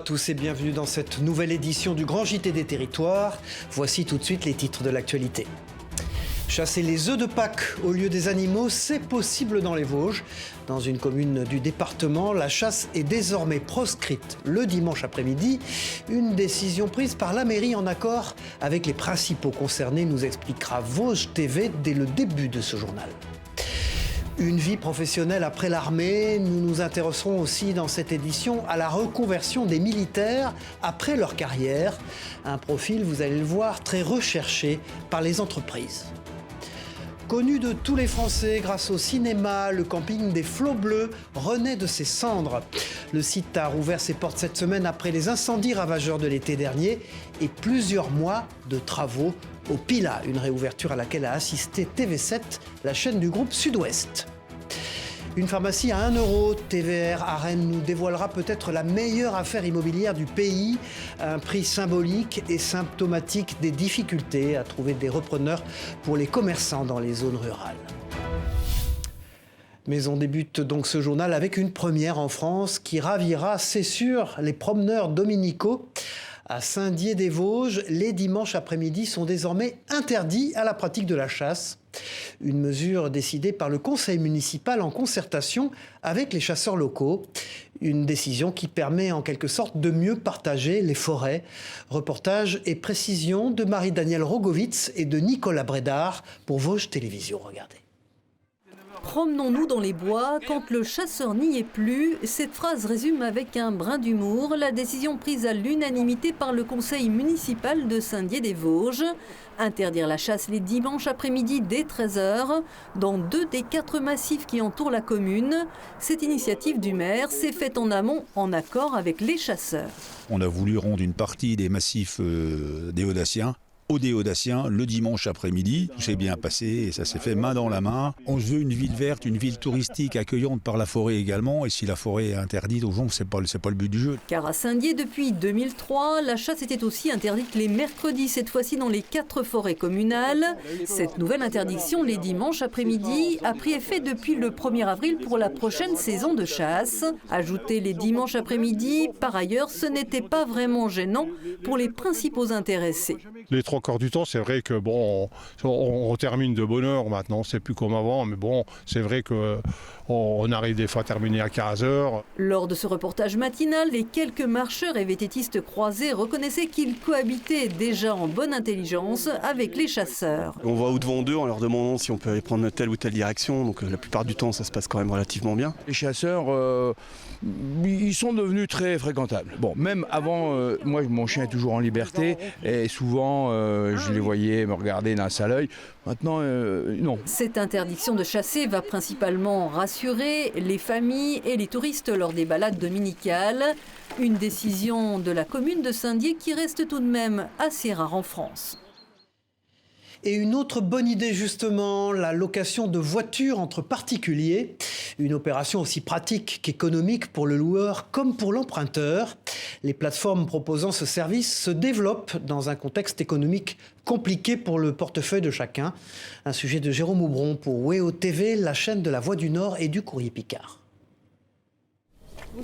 tous et bienvenue dans cette nouvelle édition du Grand JT des Territoires. Voici tout de suite les titres de l'actualité. Chasser les œufs de Pâques au lieu des animaux, c'est possible dans les Vosges. Dans une commune du département, la chasse est désormais proscrite le dimanche après-midi. Une décision prise par la mairie en accord avec les principaux concernés, nous expliquera Vosges TV dès le début de ce journal. Une vie professionnelle après l'armée, nous nous intéresserons aussi dans cette édition à la reconversion des militaires après leur carrière. Un profil, vous allez le voir, très recherché par les entreprises. Connu de tous les Français grâce au cinéma, le camping des Flots Bleus renaît de ses cendres. Le site a rouvert ses portes cette semaine après les incendies ravageurs de l'été dernier et plusieurs mois de travaux au Pilat, une réouverture à laquelle a assisté TV7, la chaîne du groupe Sud-Ouest. Une pharmacie à 1 €, TVR à Rennes nous dévoilera peut-être la meilleure affaire immobilière du pays. Un prix symbolique et symptomatique des difficultés à trouver des repreneurs pour les commerçants dans les zones rurales. Mais on débute donc ce journal avec une première en France qui ravira, c'est sûr, les promeneurs dominicaux. À Saint-Dié-des-Vosges, les dimanches après-midi sont désormais interdits à la pratique de la chasse. Une mesure décidée par le conseil municipal en concertation avec les chasseurs locaux. Une décision qui permet en quelque sorte de mieux partager les forêts. Reportage et précision de Marie-Danielle Rogovitz et de Nicolas Brédard pour Vosges Télévisions. Regardez. Promenons-nous dans les bois quand le chasseur n'y est plus. Cette phrase résume avec un brin d'humour la décision prise à l'unanimité par le conseil municipal de Saint-Dié-des-Vosges. Interdire la chasse les dimanches après-midi dès 13 h dans 2 des 4 massifs qui entourent la commune. Cette initiative du maire s'est faite en amont en accord avec les chasseurs. On a voulu rendre une partie des massifs des Audaciens aux Déodaciens le dimanche après-midi. Tout s'est bien passé et ça s'est fait main dans la main. On veut une ville verte, une ville touristique accueillante par la forêt également. Et si la forêt est interdite aux gens, c'est pas le but du jeu. Car à Saint-Dié, depuis 2003, la chasse était aussi interdite les mercredis, cette fois-ci dans les 4 forêts communales. Cette nouvelle interdiction les dimanches après-midi a pris effet depuis le 1er avril pour la prochaine saison de chasse. Ajouter les dimanches après-midi, par ailleurs, ce n'était pas vraiment gênant pour les principaux intéressés. Les 3/4 du temps, c'est vrai que bon, on termine de bonne heure maintenant, c'est plus comme avant, mais bon, c'est vrai qu'on arrive des fois à terminer à 15 h. Lors de ce reportage matinal, les quelques marcheurs et vététistes croisés reconnaissaient qu'ils cohabitaient déjà en bonne intelligence avec les chasseurs. On va au-devant d'eux en leur demandant si on peut aller prendre telle ou telle direction, donc la plupart du temps ça se passe quand même relativement bien. Les chasseurs, ils sont devenus très fréquentables. Bon, même avant, moi mon chien est toujours en liberté et souvent je les voyais me regarder d'un sale œil. Maintenant, non. Cette interdiction de chasser va principalement rassurer les familles et les touristes lors des balades dominicales. Une décision de la commune de Saint-Dié qui reste tout de même assez rare en France. Et une autre bonne idée justement, la location de voitures entre particuliers. Une opération aussi pratique qu'économique pour le loueur comme pour l'emprunteur. Les plateformes proposant ce service se développent dans un contexte économique compliqué pour le portefeuille de chacun. Un sujet de Jérôme Aubron pour WEO TV, la chaîne de la Voix du Nord et du Courrier Picard.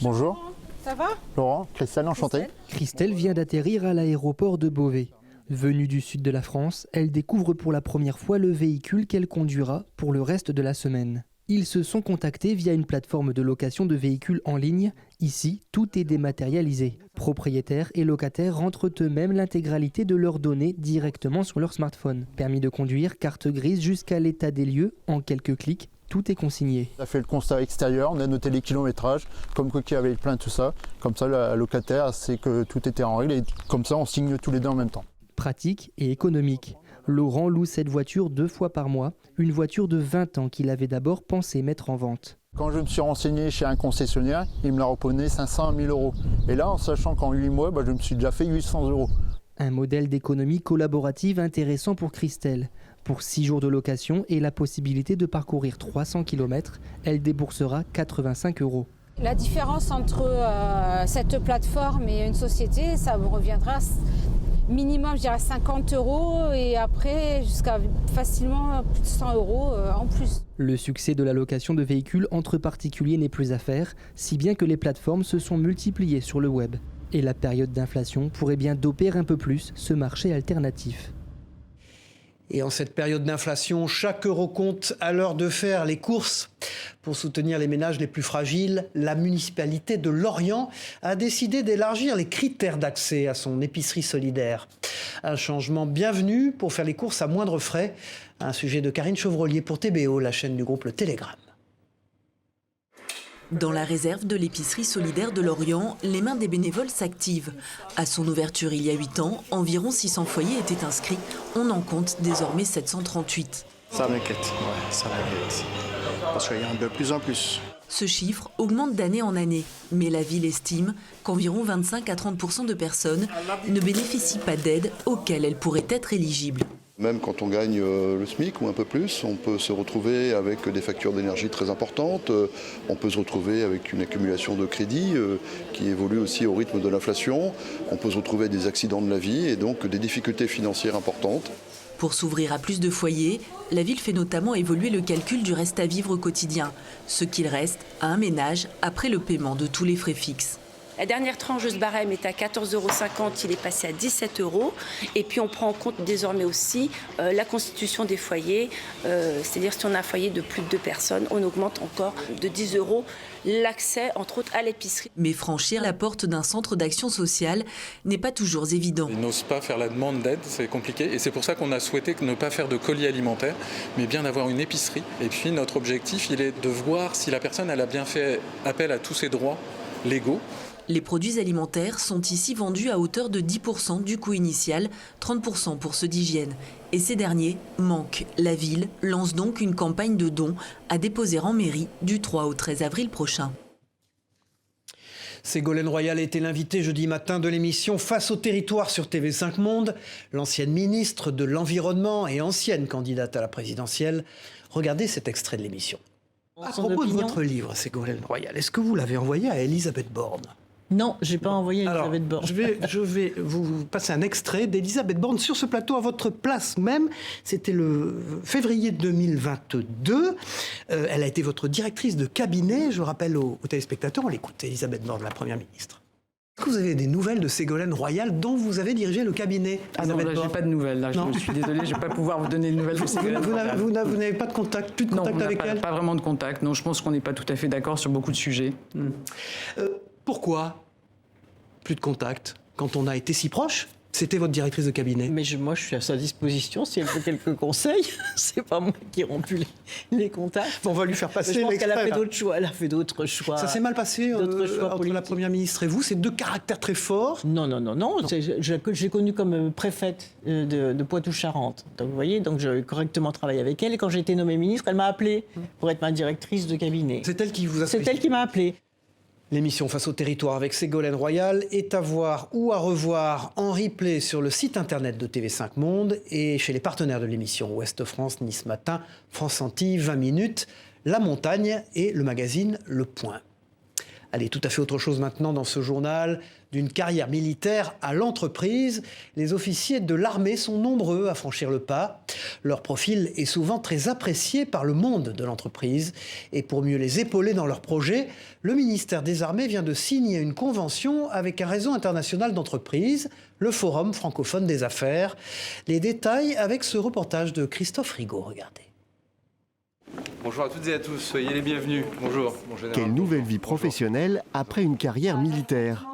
Bonjour. Ça va ? Laurent, Christelle, enchanté. Christelle vient d'atterrir à l'aéroport de Beauvais. Venue du sud de la France, elle découvre pour la première fois le véhicule qu'elle conduira pour le reste de la semaine. Ils se sont contactés via une plateforme de location de véhicules en ligne. Ici, tout est dématérialisé. Propriétaires et locataires rentrent eux-mêmes l'intégralité de leurs données directement sur leur smartphone. Permis de conduire, carte grise jusqu'à l'état des lieux, en quelques clics, tout est consigné. On a fait le constat extérieur, on a noté les kilométrages, comme quoi qu'il y avait plein de tout ça. Comme ça, la locataire sait que tout était en règle et comme ça, on signe tous les deux en même temps. Pratique et économique. Laurent loue cette voiture 2 fois par mois, une voiture de 20 ans qu'il avait d'abord pensé mettre en vente. Quand je me suis renseigné chez un concessionnaire, il me l'a reponné 500 à 1000 €. Et là, en sachant qu'en 8 mois, je me suis déjà fait 800 €. Un modèle d'économie collaborative intéressant pour Christelle. Pour 6 jours de location et la possibilité de parcourir 300 km, elle déboursera 85 €. La différence entre cette plateforme et une société, ça me reviendra minimum, je dirais 50 € et après jusqu'à facilement plus de 100 € en plus. Le succès de la location de véhicules entre particuliers n'est plus à faire, si bien que les plateformes se sont multipliées sur le web. Et la période d'inflation pourrait bien doper un peu plus ce marché alternatif. Et en cette période d'inflation, chaque euro compte. À l'heure de faire les courses. Pour soutenir les ménages les plus fragiles, la municipalité de Lorient a décidé d'élargir les critères d'accès à son épicerie solidaire. Un changement bienvenu pour faire les courses à moindre frais. Un sujet de Karine Chevrolier pour TBO, la chaîne du groupe Le Télégramme. Dans la réserve de l'épicerie solidaire de Lorient, les mains des bénévoles s'activent. À son ouverture il y a 8 ans, environ 600 foyers étaient inscrits. On en compte désormais 738. Ça m'inquiète, ça m'inquiète. Parce qu'il y en a de plus en plus. Ce chiffre augmente d'année en année. Mais la ville estime qu'environ 25 à 30% de personnes ne bénéficient pas d'aides auxquelles elles pourraient être éligibles. Même quand on gagne le SMIC ou un peu plus, on peut se retrouver avec des factures d'énergie très importantes, on peut se retrouver avec une accumulation de crédits qui évolue aussi au rythme de l'inflation, on peut se retrouver avec des accidents de la vie et donc des difficultés financières importantes. Pour s'ouvrir à plus de foyers, la ville fait notamment évoluer le calcul du reste à vivre au quotidien, ce qu'il reste à un ménage après le paiement de tous les frais fixes. La dernière tranche de ce barème est à 14,50 €, il est passé à 17 €. Et puis on prend en compte désormais aussi la constitution des foyers, c'est-à-dire si on a un foyer de plus de 2 personnes, on augmente encore de 10 € l'accès entre autres à l'épicerie. Mais franchir la porte d'un centre d'action sociale n'est pas toujours évident. Ils n'osent pas faire la demande d'aide, c'est compliqué. Et c'est pour ça qu'on a souhaité ne pas faire de colis alimentaires, mais bien d'avoir une épicerie. Et puis notre objectif, il est de voir si la personne elle a bien fait appel à tous ses droits légaux. Les produits alimentaires sont ici vendus à hauteur de 10% du coût initial, 30% pour ceux d'hygiène. Et ces derniers manquent. La ville lance donc une campagne de dons à déposer en mairie du 3 au 13 avril prochain. Ségolène Royal était l'invitée jeudi matin de l'émission Face au territoire sur TV5 Monde. L'ancienne ministre de l'Environnement et ancienne candidate à la présidentielle. Regardez cet extrait de l'émission. À propos de votre livre, Ségolène Royal, est-ce que vous l'avez envoyé à Elisabeth Borne ? Non, je n'ai pas envoyé Elisabeth Borne. Je vais vous passer un extrait d'Elisabeth Borne sur ce plateau à votre place même. C'était le février 2022. Elle a été votre directrice de cabinet. Je rappelle aux téléspectateurs, on l'écoute, Elisabeth Borne, la Première ministre. Est-ce que vous avez des nouvelles de Ségolène Royal dont vous avez dirigé le cabinet? Ah non, là, j'ai pas de nouvelles. Là, je suis désolé, je ne vais pas pouvoir vous donner de nouvelles de Ségolène Royal. Vous n'avez pas de contact, plus de contact avec elle? Pas vraiment de contact. Non, je pense qu'on n'est pas tout à fait d'accord sur beaucoup de sujets. Pourquoi plus de contact quand on a été si proche? C'était votre directrice de cabinet. Mais moi, je suis à sa disposition. Si elle veut quelques conseils, c'est pas moi qui ai rompu les contacts. On va lui faire passer l'extrait. Je pense qu'elle a fait là. d'autres choix. Elle a fait d'autres choix. Ça s'est mal passé entre la Première ministre et vous? C'est deux caractères très forts. Non. J'ai connue comme préfète de Poitou-Charentes. Donc vous voyez, donc j'ai correctement travaillé avec elle. Et quand j'ai été nommée ministre, elle m'a appelée pour être ma directrice de cabinet. C'est elle qui vous a C'est elle qui m'a appelée. L'émission Face au territoire avec Ségolène Royal est à voir ou à revoir en replay sur le site internet de TV5 Monde et chez les partenaires de l'émission Ouest France, Nice Matin, France Antilles, 20 minutes, La Montagne et le magazine Le Point. Allez, tout à fait autre chose maintenant dans ce journal. D'une carrière militaire à l'entreprise, les officiers de l'armée sont nombreux à franchir le pas. Leur profil est souvent très apprécié par le monde de l'entreprise. Et pour mieux les épauler dans leurs projets, le ministère des Armées vient de signer une convention avec un réseau international d'entreprises, le Forum francophone des affaires. Les détails avec ce reportage de Christophe Rigaud. Regardez. Bonjour à toutes et à tous, soyez les bienvenus. Bonjour, mon général. Quelle nouvelle vie professionnelle après une carrière militaire?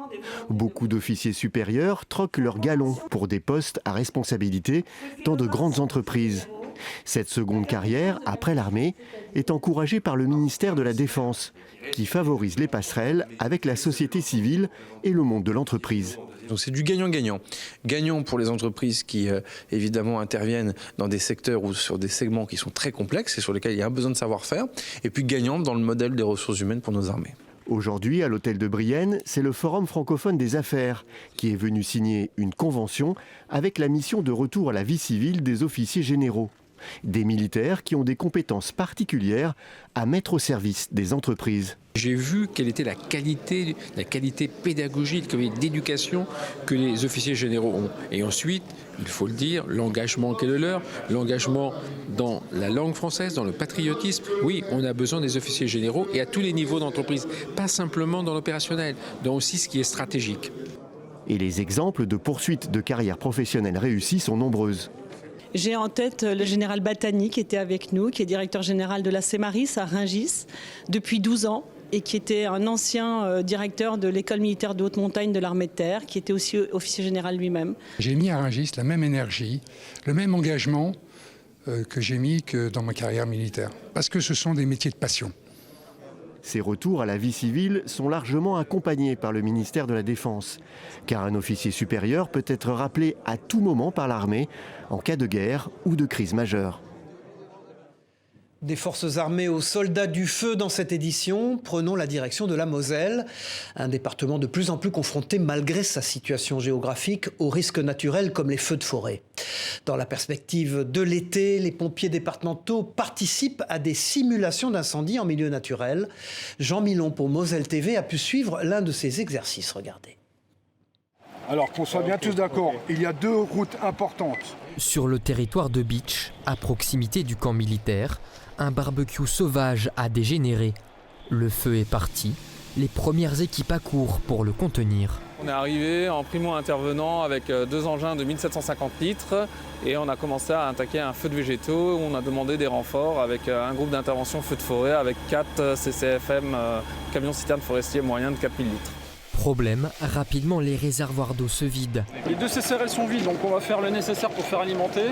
Beaucoup d'officiers supérieurs troquent leur galon pour des postes à responsabilité dans de grandes entreprises. Cette seconde carrière, après l'armée, est encouragée par le ministère de la Défense, qui favorise les passerelles avec la société civile et le monde de l'entreprise. Donc c'est du gagnant-gagnant. Gagnant pour les entreprises qui, évidemment, interviennent dans des secteurs ou sur des segments qui sont très complexes et sur lesquels il y a un besoin de savoir-faire. Et puis gagnant dans le modèle des ressources humaines pour nos armées. Aujourd'hui, à l'hôtel de Brienne, c'est le Forum francophone des affaires qui est venu signer une convention avec la mission de retour à la vie civile des officiers généraux. Des militaires qui ont des compétences particulières à mettre au service des entreprises. J'ai vu quelle était la qualité pédagogique, d'éducation que les officiers généraux ont. Et ensuite, il faut le dire, l'engagement qui est le leur, l'engagement dans la langue française, dans le patriotisme. Oui, on a besoin des officiers généraux et à tous les niveaux d'entreprise, pas simplement dans l'opérationnel, dans aussi ce qui est stratégique. Et les exemples de poursuites de carrière professionnelle réussies sont nombreuses. J'ai en tête le général Batani qui était avec nous, qui est directeur général de la CEMARIS à Rungis depuis 12 ans et qui était un ancien directeur de l'école militaire de haute montagne de l'armée de terre, qui était aussi officier général lui-même. J'ai mis à Rungis la même énergie, le même engagement que j'ai mis que dans ma carrière militaire, parce que ce sont des métiers de passion. Ces retours à la vie civile sont largement accompagnés par le ministère de la Défense, car un officier supérieur peut être rappelé à tout moment par l'armée en cas de guerre ou de crise majeure. Des forces armées aux soldats du feu dans cette édition, prenons la direction de la Moselle, un département de plus en plus confronté malgré sa situation géographique aux risques naturels comme les feux de forêt. Dans la perspective de l'été, les pompiers départementaux participent à des simulations d'incendie en milieu naturel. Jean Milon pour Moselle TV a pu suivre l'un de ces exercices, regardez. Alors qu'on soit bien tous d'accord, il y a 2 routes importantes. Sur le territoire de Bitche, à proximité du camp militaire, un barbecue sauvage a dégénéré. Le feu est parti, les premières équipes accourent pour le contenir. On est arrivé en primo-intervenant avec 2 engins de 1750 litres et on a commencé à attaquer un feu de végétaux où on a demandé des renforts avec un groupe d'intervention feu de forêt avec 4 CCFM, camions citernes forestiers moyens de 4000 litres. Problème, rapidement les réservoirs d'eau se vident. Les 2 CCRL sont vides, donc on va faire le nécessaire pour faire alimenter.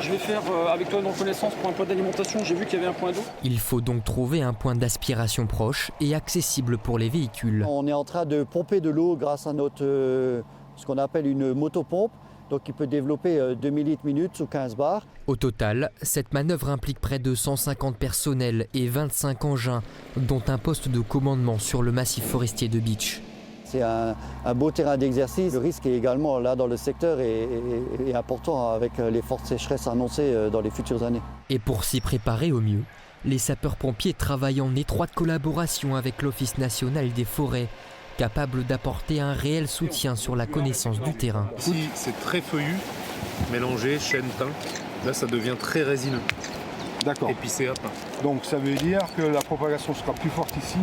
Je vais faire avec toi dans connaissance pour un point d'alimentation, j'ai vu qu'il y avait un point d'eau. Il faut donc trouver un point d'aspiration proche et accessible pour les véhicules. On est en train de pomper de l'eau grâce à notre, ce qu'on appelle une motopompe, donc qui peut développer 2000 litres minute sous 15 bars. Au total, cette manœuvre implique près de 150 personnels et 25 engins, dont un poste de commandement sur le massif forestier de Bitche. C'est un beau terrain d'exercice. Le risque est également là dans le secteur est important avec les fortes sécheresses annoncées dans les futures années. Et pour s'y préparer au mieux, les sapeurs-pompiers travaillent en étroite collaboration avec l'Office national des forêts, capable d'apporter un réel soutien sur la connaissance du terrain. Ici, c'est très feuillu, mélangé, chêne, thym. Là, ça devient très résineux. D'accord. Épicé à pain. Donc ça veut dire que la propagation sera plus forte ici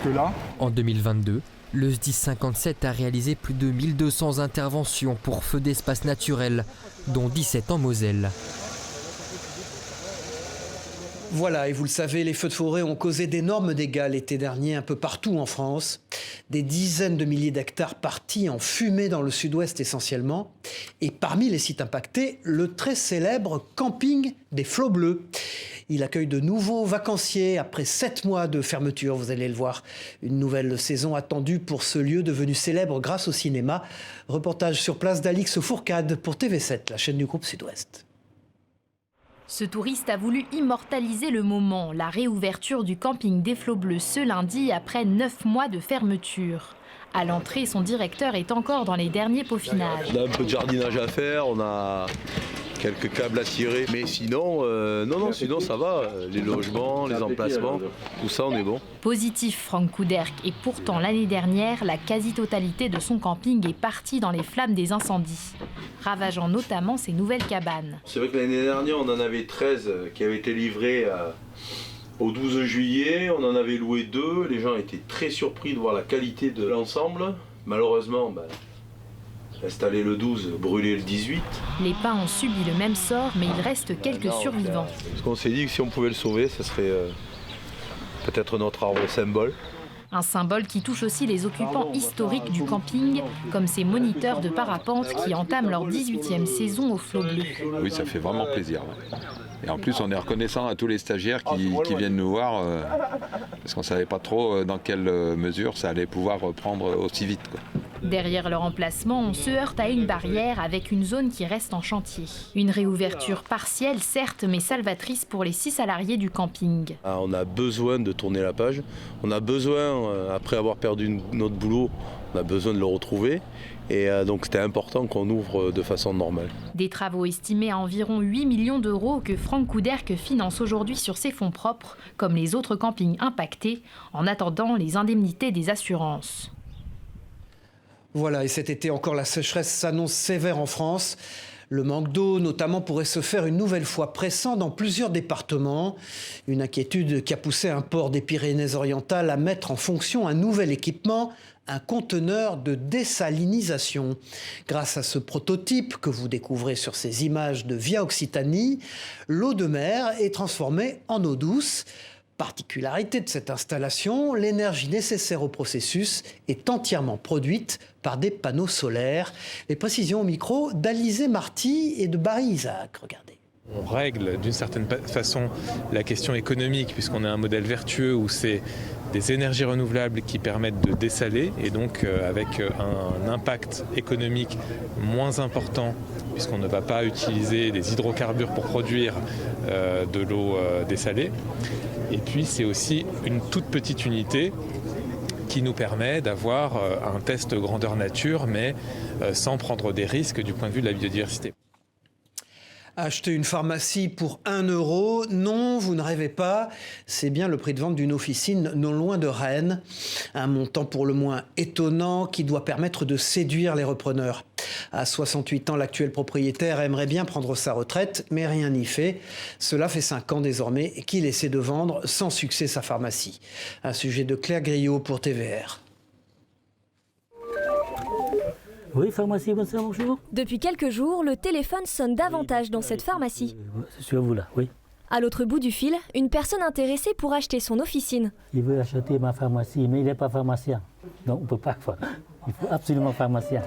que là. En 2022, le SDIS 57 a réalisé plus de 1200 interventions pour feux d'espace naturel, dont 17 en Moselle. Voilà, et vous le savez, les feux de forêt ont causé d'énormes dégâts l'été dernier un peu partout en France. Des dizaines de milliers d'hectares partis en fumée dans le sud-ouest essentiellement. Et parmi les sites impactés, le très célèbre camping des Flots Bleus. Il accueille de nouveaux vacanciers après 7 mois de fermeture, vous allez le voir. Une nouvelle saison attendue pour ce lieu devenu célèbre grâce au cinéma. Reportage sur place d'Alix Fourcade pour TV7, la chaîne du groupe Sud-Ouest. Ce touriste a voulu immortaliser le moment, la réouverture du camping des Flots Bleus ce lundi après 9 mois de fermeture. À l'entrée, son directeur est encore dans les derniers peaufinages. On a un peu de jardinage à faire, on a quelques câbles à tirer, mais sinon, sinon ça va. Les logements, les emplacements, tout ça, on est bon. Positif, Franck Couderc, et pourtant l'année dernière, la quasi-totalité de son camping est partie dans les flammes des incendies, ravageant notamment ses nouvelles cabanes. C'est vrai que l'année dernière, on en avait 13 qui avaient été livrés au 12 juillet. On en avait loué 2. Les gens étaient très surpris de voir la qualité de l'ensemble. Malheureusement, installer le 12, brûler le 18. Les pins ont subi le même sort, mais il reste quelques survivants. Parce qu'on s'est dit que si on pouvait le sauver, ce serait peut-être notre arbre symbole. Un symbole qui touche aussi les occupants historiques du camping, comme ces moniteurs de parapente qui entament leur 18e saison aux Flots Bleus. Oui, ça fait vraiment plaisir. Et en plus, on est reconnaissant à tous les stagiaires qui viennent nous voir, parce qu'on ne savait pas trop dans quelle mesure ça allait pouvoir reprendre aussi vite, quoi. Derrière leur emplacement, on se heurte à une barrière avec une zone qui reste en chantier. Une réouverture partielle, certes, mais salvatrice pour les 6 salariés du camping. On a besoin de tourner la page. On a besoin, après avoir perdu notre boulot, on a besoin de le retrouver. Et donc c'était important qu'on ouvre de façon normale. Des travaux estimés à environ 8 millions d'euros que Franck Couderc finance aujourd'hui sur ses fonds propres, comme les autres campings impactés, en attendant les indemnités des assurances. Voilà, et cet été encore, la sécheresse s'annonce sévère en France. Le manque d'eau, notamment, pourrait se faire une nouvelle fois pressant dans plusieurs départements. Une inquiétude qui a poussé un port des Pyrénées-Orientales à mettre en fonction un nouvel équipement, un conteneur de désalinisation. Grâce à ce prototype que vous découvrez sur ces images de Via Occitanie, l'eau de mer est transformée en eau douce. Particularité de cette installation, l'énergie nécessaire au processus est entièrement produite par des panneaux solaires. Les précisions au micro d'Alizé Marty et de Barry Isaac. Regardez. On règle d'une certaine façon la question économique puisqu'on a un modèle vertueux où c'est des énergies renouvelables qui permettent de dessaler et donc avec un impact économique moins important puisqu'on ne va pas utiliser des hydrocarbures pour produire de l'eau dessalée. Et puis c'est aussi une toute petite unité qui nous permet d'avoir un test grandeur nature mais sans prendre des risques du point de vue de la biodiversité. Acheter une pharmacie pour 1 €, non, vous ne rêvez pas. C'est bien le prix de vente d'une officine non loin de Rennes. Un montant pour le moins étonnant qui doit permettre de séduire les repreneurs. À 68 ans, l'actuel propriétaire aimerait bien prendre sa retraite, mais rien n'y fait. Cela fait 5 ans désormais qu'il essaie de vendre sans succès sa pharmacie. Un sujet de Claire Griot pour TVR. Oui, pharmacie, bonjour. Depuis quelques jours, le téléphone sonne davantage dans cette pharmacie. C'est sur vous là, oui. À l'autre bout du fil, une personne intéressée pour acheter son officine. Il veut acheter ma pharmacie, mais il n'est pas pharmacien. Donc on ne peut pas. Il faut absolument pharmacien.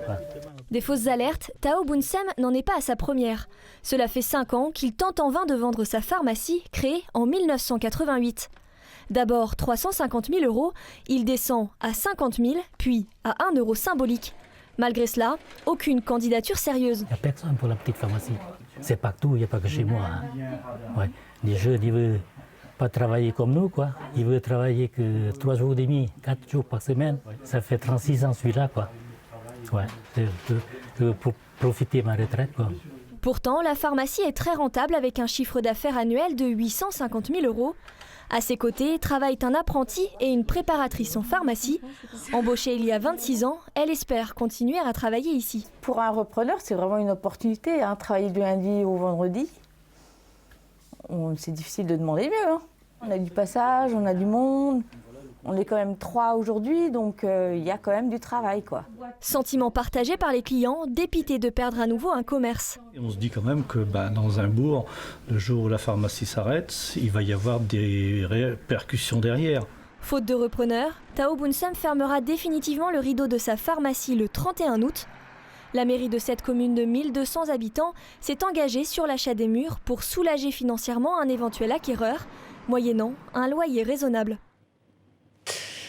Des fausses alertes, Tao Bunsem n'en est pas à sa première. Cela fait 5 ans qu'il tente en vain de vendre sa pharmacie, créée en 1988. D'abord 350 000 €, il descend à 50 000, puis à 1 € symbolique. Malgré cela, aucune candidature sérieuse. Il n'y a personne pour la petite pharmacie. C'est partout, il n'y a pas que chez moi. Ouais. Les jeunes, ils ne veulent pas travailler comme nous, quoi. Ils veulent travailler que 3 jours et demi, 4 jours par semaine. Ça fait 36 ans celui-là, quoi. Ouais, je veux profiter de ma retraite, quoi. Pourtant, la pharmacie est très rentable avec un chiffre d'affaires annuel de 850 000 €. À ses côtés travaillent un apprenti et une préparatrice en pharmacie. Embauchée il y a 26 ans, elle espère continuer à travailler ici. Pour un repreneur, c'est vraiment une opportunité, travailler du lundi au vendredi. C'est difficile de demander mieux. On a du passage, on a du monde. On est quand même 3 aujourd'hui, donc il y a quand même du travail, quoi. Sentiment partagé par les clients, dépités de perdre à nouveau un commerce. On se dit quand même que dans un bourg, le jour où la pharmacie s'arrête, il va y avoir des répercussions derrière. Faute de repreneur, Tao Bunsem fermera définitivement le rideau de sa pharmacie le 31 août. La mairie de cette commune de 1200 habitants s'est engagée sur l'achat des murs pour soulager financièrement un éventuel acquéreur, moyennant un loyer raisonnable.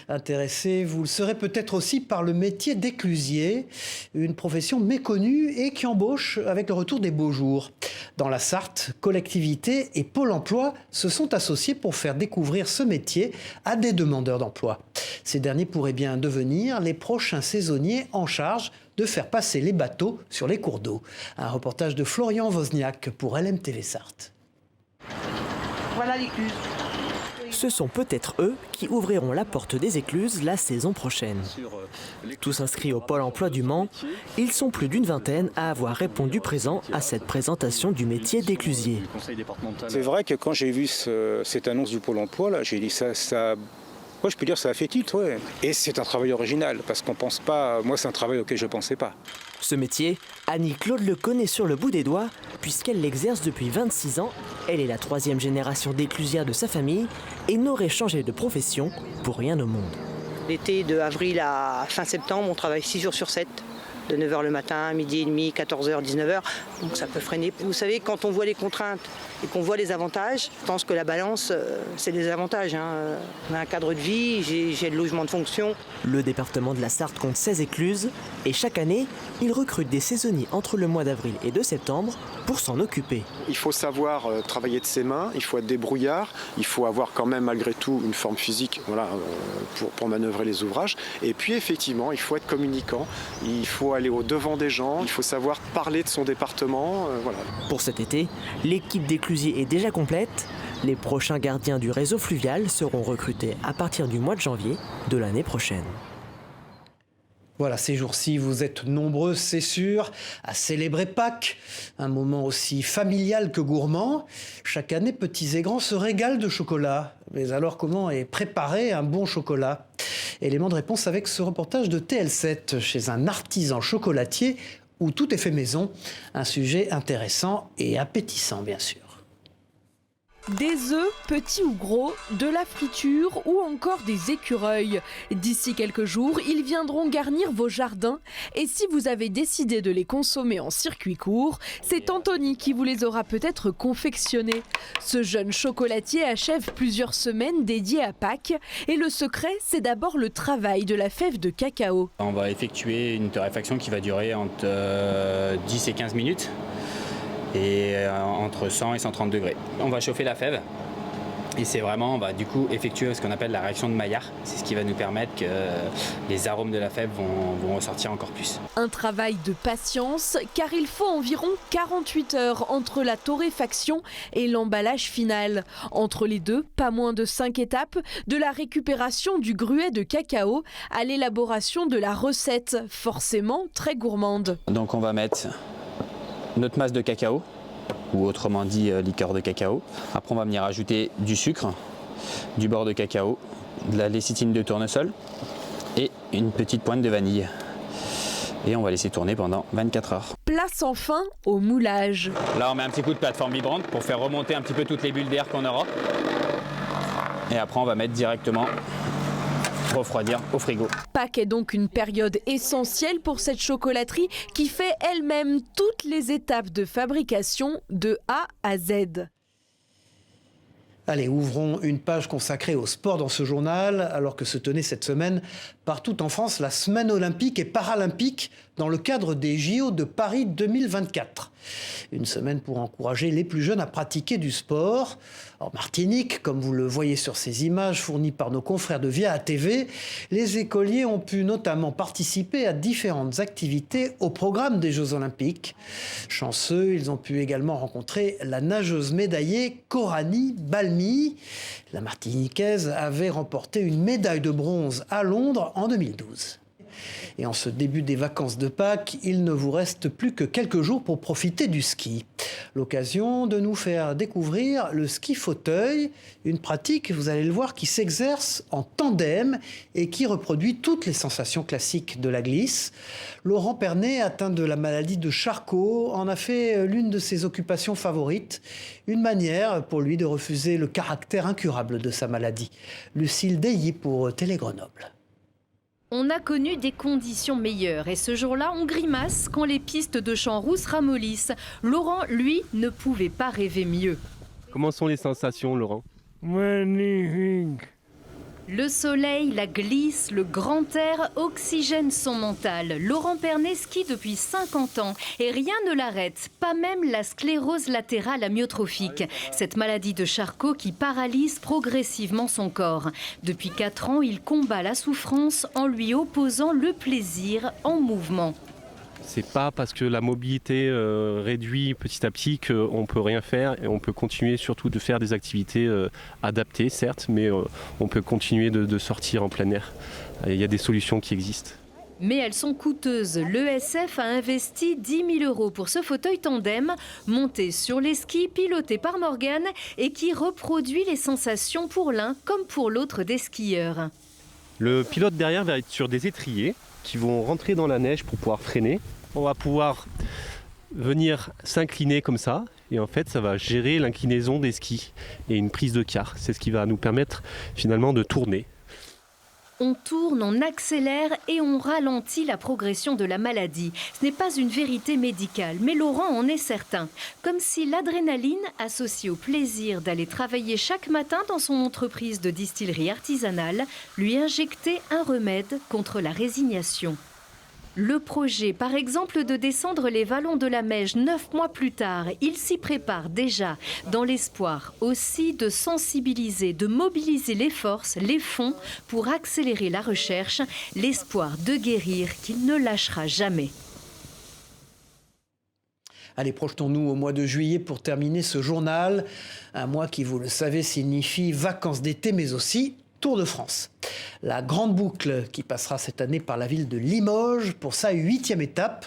Intéressé, vous le serez peut-être aussi par le métier d'éclusier, une profession méconnue et qui embauche avec le retour des beaux jours. Dans la Sarthe, collectivités et Pôle emploi se sont associés pour faire découvrir ce métier à des demandeurs d'emploi. Ces derniers pourraient bien devenir les prochains saisonniers en charge de faire passer les bateaux sur les cours d'eau. Un reportage de Florian Wozniak pour LMTV Sarthe. Voilà l'écluse. Ce sont peut-être eux qui ouvriront la porte des écluses la saison prochaine. Tous inscrits au Pôle emploi du Mans, ils sont plus d'une vingtaine à avoir répondu présent à cette présentation du métier d'éclusier. C'est vrai que quand j'ai vu cette annonce du Pôle emploi, là, j'ai dit ça moi, je peux dire ça a fait titre, ouais. Et c'est un travail original, parce qu'on pense pas... Moi, c'est un travail auquel je ne pensais pas. Ce métier, Annie-Claude le connaît sur le bout des doigts, puisqu'elle l'exerce depuis 26 ans. Elle est la 3e génération d'éclusière de sa famille et n'aurait changé de profession pour rien au monde. L'été de avril à fin septembre, on travaille 6 jours sur 7. De 9h le matin, midi et demi, 14h, 19h. Donc ça peut freiner. Vous savez, quand on voit les contraintes et qu'on voit les avantages, je pense que la balance, c'est des avantages. On a un cadre de vie, j'ai le logement de fonction. Le département de la Sarthe compte 16 écluses et chaque année, il recrute des saisonniers entre le mois d'avril et de septembre pour s'en occuper. Il faut savoir travailler de ses mains, il faut être débrouillard, il faut avoir quand même malgré tout une forme physique pour manœuvrer les ouvrages. Et puis effectivement, il faut être communicant, il faut aller au-devant des gens, il faut savoir parler de son département. Voilà. Pour cet été, l'équipe d'éclusiers est déjà complète. Les prochains gardiens du réseau fluvial seront recrutés à partir du mois de janvier de l'année prochaine. Voilà, ces jours-ci, vous êtes nombreux, c'est sûr, à célébrer Pâques, un moment aussi familial que gourmand. Chaque année, petits et grands se régalent de chocolat. Mais alors, comment est préparé un bon chocolat ? Élément de réponse avec ce reportage de TL7 chez un artisan chocolatier où tout est fait maison. Un sujet intéressant et appétissant, bien sûr. Des œufs, petits ou gros, de la friture ou encore des écureuils. D'ici quelques jours, ils viendront garnir vos jardins. Et si vous avez décidé de les consommer en circuit court, c'est Anthony qui vous les aura peut-être confectionnés. Ce jeune chocolatier achève plusieurs semaines dédiées à Pâques. Et le secret, c'est d'abord le travail de la fève de cacao. On va effectuer une torréfaction qui va durer entre 10 et 15 minutes. Et entre 100 et 130 degrés. On va chauffer la fève et c'est vraiment, on va du coup effectuer ce qu'on appelle la réaction de Maillard. C'est ce qui va nous permettre que les arômes de la fève vont ressortir encore plus. Un travail de patience car il faut environ 48 heures entre la torréfaction et l'emballage final. Entre les deux, pas moins de 5 étapes, de la récupération du gruet de cacao à l'élaboration de la recette, forcément très gourmande. Donc on va mettre notre masse de cacao, ou autrement dit liqueur de cacao. Après on va venir ajouter du sucre, du beurre de cacao, de la lécithine de tournesol et une petite pointe de vanille. Et on va laisser tourner pendant 24 heures. Place enfin au moulage. Là on met un petit coup de plateforme vibrante pour faire remonter un petit peu toutes les bulles d'air qu'on aura. Et après on va mettre directement refroidir au frigo. Pâques est donc une période essentielle pour cette chocolaterie qui fait elle-même toutes les étapes de fabrication de A à Z. Allez, ouvrons une page consacrée au sport dans ce journal, alors que se tenait cette semaine partout en France la semaine olympique et paralympique dans le cadre des JO de Paris 2024. Une semaine pour encourager les plus jeunes à pratiquer du sport. En Martinique, comme vous le voyez sur ces images fournies par nos confrères de Via TV, les écoliers ont pu notamment participer à différentes activités au programme des Jeux Olympiques. Chanceux, ils ont pu également rencontrer la nageuse médaillée Corani Balmi. La Martiniquaise avait remporté une médaille de bronze à Londres en 2012. Et en ce début des vacances de Pâques, il ne vous reste plus que quelques jours pour profiter du ski. L'occasion de nous faire découvrir le ski fauteuil, une pratique, vous allez le voir, qui s'exerce en tandem et qui reproduit toutes les sensations classiques de la glisse. Laurent Pernet, atteint de la maladie de Charcot, en a fait l'une de ses occupations favorites, une manière pour lui de refuser le caractère incurable de sa maladie. Lucille Deilly pour Télé Grenoble. On a connu des conditions meilleures et ce jour-là, on grimace quand les pistes de Champs-Roux se ramollissent. Laurent, lui, ne pouvait pas rêver mieux. Comment sont les sensations, Laurent ? Magnifique. Le soleil, la glisse, le grand air oxygènent son mental. Laurent Pernet skie depuis 50 ans et rien ne l'arrête, pas même la sclérose latérale amyotrophique, cette maladie de Charcot qui paralyse progressivement son corps. Depuis 4 ans, il combat la souffrance en lui opposant le plaisir en mouvement. C'est pas parce que la mobilité réduit petit à petit qu'on peut rien faire et on peut continuer surtout de faire des activités adaptées, certes, mais on peut continuer de sortir en plein air. Il y a des solutions qui existent. Mais elles sont coûteuses. L'ESF a investi 10 000 € pour ce fauteuil tandem, monté sur les skis, piloté par Morgane et qui reproduit les sensations pour l'un comme pour l'autre des skieurs. Le pilote derrière va être sur des étriers qui vont rentrer dans la neige pour pouvoir freiner. On va pouvoir venir s'incliner comme ça et en fait ça va gérer l'inclinaison des skis et une prise de quart. C'est ce qui va nous permettre finalement de tourner. On tourne, on accélère et on ralentit la progression de la maladie. Ce n'est pas une vérité médicale, mais Laurent en est certain. Comme si l'adrénaline, associée au plaisir d'aller travailler chaque matin dans son entreprise de distillerie artisanale, lui injectait un remède contre la résignation. Le projet, par exemple, de descendre les vallons de la Meije 9 mois plus tard, il s'y prépare déjà, dans l'espoir aussi de sensibiliser, de mobiliser les forces, les fonds, pour accélérer la recherche, l'espoir de guérir qu'il ne lâchera jamais. Allez, projetons-nous au mois de juillet pour terminer ce journal. Un mois qui, vous le savez, signifie vacances d'été, mais aussi Tour de France. La grande boucle qui passera cette année par la ville de Limoges pour sa 8e étape.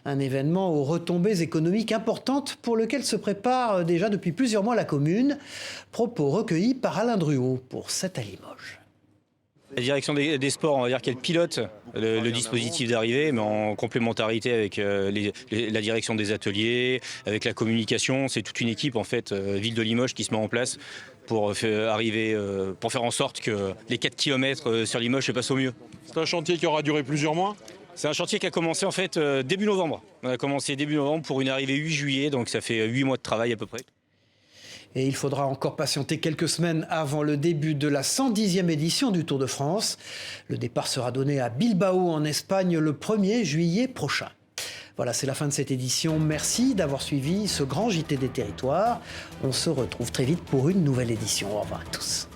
Un événement aux retombées économiques importantes pour lequel se prépare déjà depuis plusieurs mois la commune. Propos recueillis par Alain Druot pour 7 à Limoges. La direction des sports, on va dire qu'elle pilote le dispositif d'arrivée, mais en complémentarité avec la direction des ateliers, avec la communication. C'est toute une équipe, en fait, Ville de Limoges, qui se met en place pour faire en sorte que les 4 km sur Limoges se passent au mieux. C'est un chantier qui aura duré plusieurs mois ? C'est un chantier qui a commencé en fait début novembre. On a commencé début novembre pour une arrivée 8 juillet, donc ça fait 8 mois de travail à peu près. Et il faudra encore patienter quelques semaines avant le début de la 110e édition du Tour de France. Le départ sera donné à Bilbao en Espagne le 1er juillet prochain. Voilà, c'est la fin de cette édition. Merci d'avoir suivi ce grand JT des territoires. On se retrouve très vite pour une nouvelle édition. Au revoir à tous.